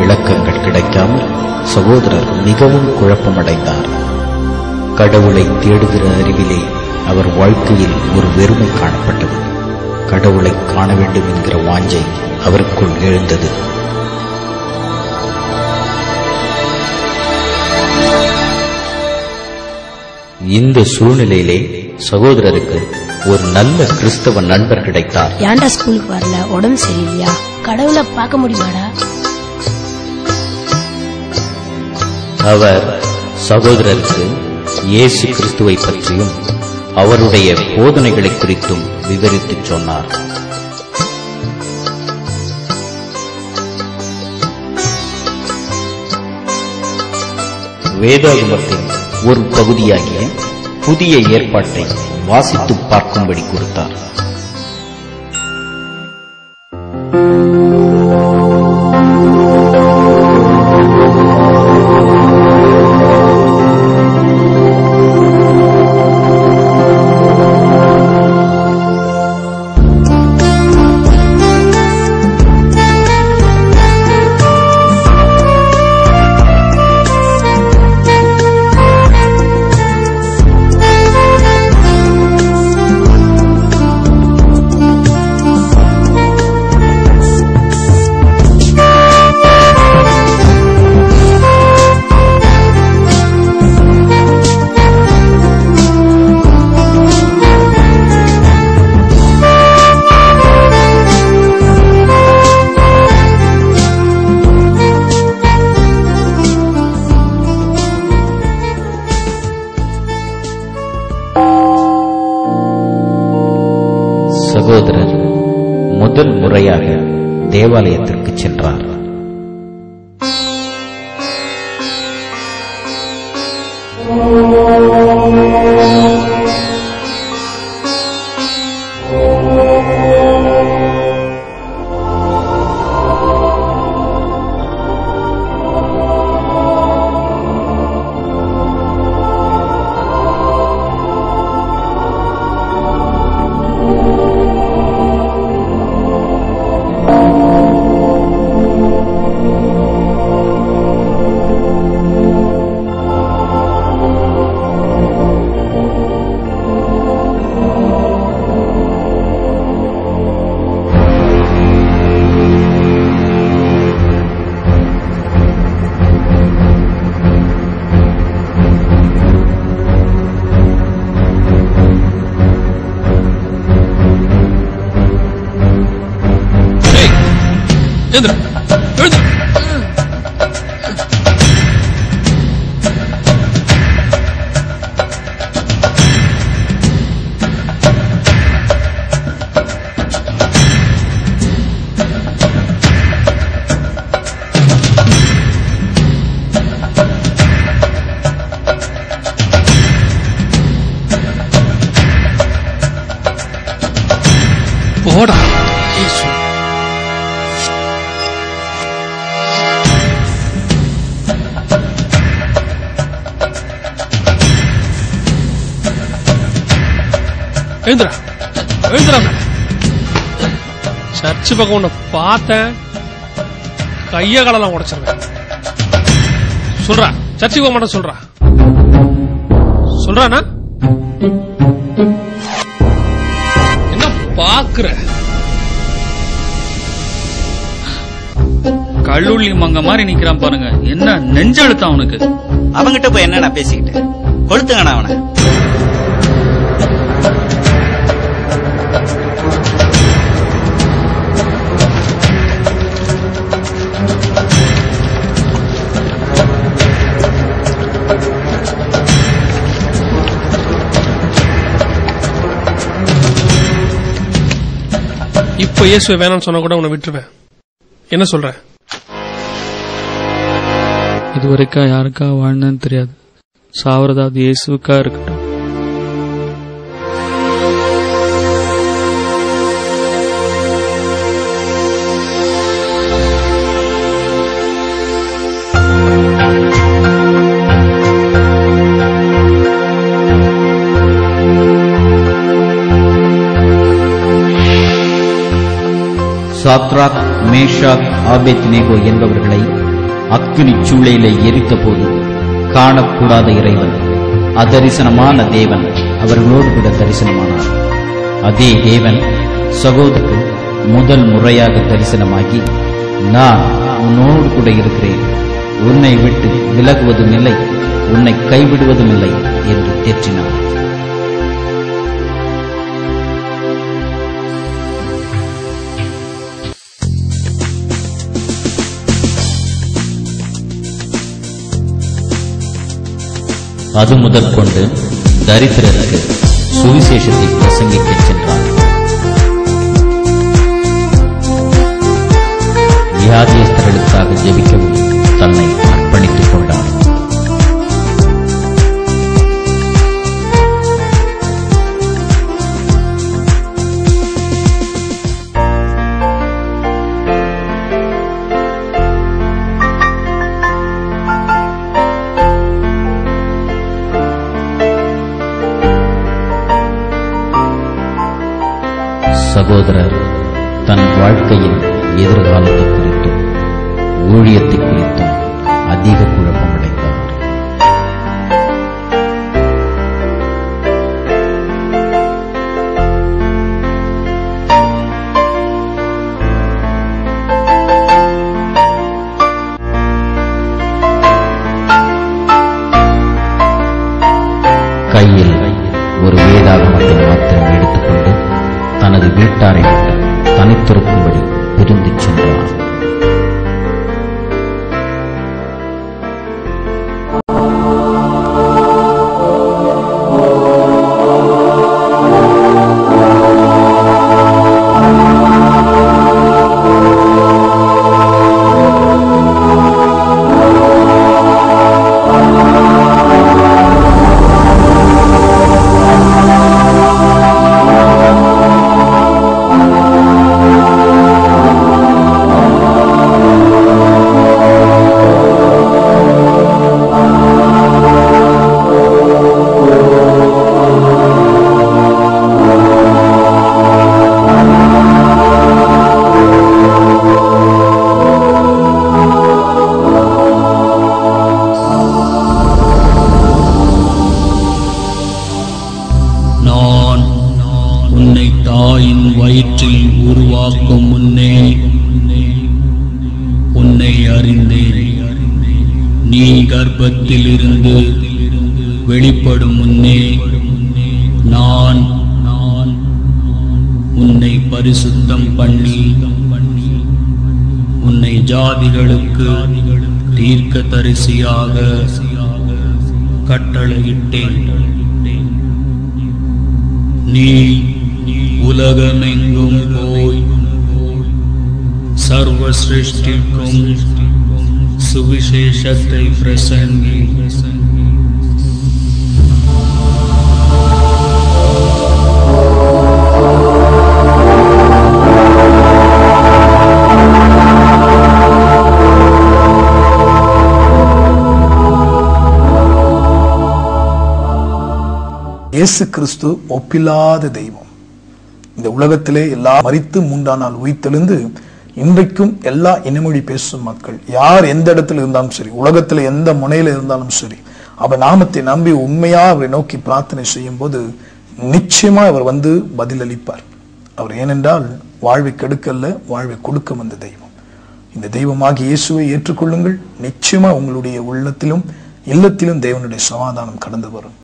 விளக்கங்கள் கிடைக்காமல் சகோதரர் மிகவும் குழப்பமடைந்தார். கடவுளை தேடுகிற அறிவிலே அவர் வாழ்க்கையில் ஒரு வெறுமை காணப்பட்டது. கடவுளை காண வேண்டும் என்கிற வாஞ்சை அவருக்குள் எழுந்தது. இந்த சூழ்நிலையிலே சகோதரருக்கு ஒரு நல்ல கிறிஸ்தவ நண்பர் கிடைத்தார். ஏன்டா ஸ்கூலுக்கு வரல? உடம்பு சரியில்லையா? கடவுளை பார்க்க முடியுமாடா? அவர் சகோதரருக்கு இயேசு கிறிஸ்துவை பற்றியும் அவருடைய போதனைகளை குறித்தும் விவரித்துச் சொன்னார். வேதாகமத்தின் ஒரு பகுதியாகிய புதிய ஏற்பாட்டை வாசித்து பார்க்கும்படி கொடுத்தார். சகோதரர் முதல் முறையாக தேவாலயத்திற்கு சென்றார். போடா இயேசு. எழுந்துடா எழுந்துடா. சர்ச்சு பக்கம் உன்னை பார்த்தேன், கைய காலெல்லாம் உடைச்சிருவேன். சொல்றா, சர்ச்சுக்கு போக மாட்டேன் சொல்றா. சொல்றானா? என்ன பாக்குற? கல்லூரி மங்க மாதிரி நிக்கிறான் பாருங்க. என்ன நெஞ்செழுத்தான் அவனுக்கு. அவங்கிட்ட போய் என்னடா பேசிக்கிட்டு? கொளுத்துங்கண்ணா அவனை. இப்ப இயேசுவை வேணாம்னு சொன்னா கூட உன்னை விட்டுருவேன். என்ன சொல்ற? இதுவரைக்கும் யாருக்கா வாழ்ந்தேன்னு தெரியாது. சாவரதாவது இயேசுக்கா இருக்கட்டும். சாத்ராக், மேஷாக், ஆபேத்நேகோ என்பவர்களை அக்கினி சூளையிலே எரித்த போது காணக்கூடாத இறைவன், அதரிசனமான தேவன் அவர்களோடு கூட தரிசனமானார். அதே தேவன் சகோதரர் முதல் முறையாக தரிசனமாகி, நான் உன்னோடு கூட இருக்கிறேன், உன்னை விட்டு விலகுவதும் இல்லை, உன்னை கைவிடுவதும் இல்லை என்று தேற்றினார். அது முதல் கொண்டு தரித்திரருக்கு சுவிசேஷத்தை பிரசங்கிக்கச் சென்றார். வியாதியஸ்தர்களுக்காக ஜெபிக்கவும் தன்னை அர்ப்பணித்துக் கொண்டார். சகோதரர் தன் வாழ்க்கையின் எதிர்காலத்தை குறித்தும் ஊழியத்தை குறித்தும் அதிக குழப்பமடைந்தார். கையில் ஒரு வேதாகமத்தை மாத்திரம் எடுத்துக்கொண்டு தனது வீட்டாரை விட்டு தனித்திருக்கும்படி பிரிந்து சென்றார். வயிற்றில் உருவாக்கும் முன்னே உன்னை அறிந்தேன். நீ கர்ப்பத்தில் இருந்து வெளிப்படும் முன்னே நான் உன்னை பரிசுத்தம் பண்ணி உன்னை ஜாதிகளுக்கு தீர்க்கதரிசியாக கட்டளையிட்டேன். நீ உலகமெங்கும் போய் சர்வ சிருஷ்டிக்கும் சுவிசேஷத்தை பிரசங்கி. இயேசு கிறிஸ்து ஒப்பில்லாத தெய்வம். இந்த உலகத்திலே எல்லா மரித்து 3ஆம் நாள் உயிர்த்தெழுந்து இன்றைக்கும் எல்லா இனமொழி பேசும் மக்கள் யார் எந்த இடத்துல இருந்தாலும் சரி, உலகத்துல எந்த முனையில இருந்தாலும் சரி, அவர் நாமத்தை நம்பி உண்மையா அவரை நோக்கி பிரார்த்தனை செய்யும் போது நிச்சயமா அவர் வந்து பதிலளிப்பார். அவர் ஏனென்றால் வாழ்வை கெடுக்கல்ல, வாழ்வை கொடுக்க வந்த தெய்வம். இந்த தெய்வமாகி இயேசுவை ஏற்றுக்கொள்ளுங்கள். நிச்சயமா உங்களுடைய உள்ளத்திலும் இல்லத்திலும் தேவனுடைய சமாதானம் கடந்து வரும்.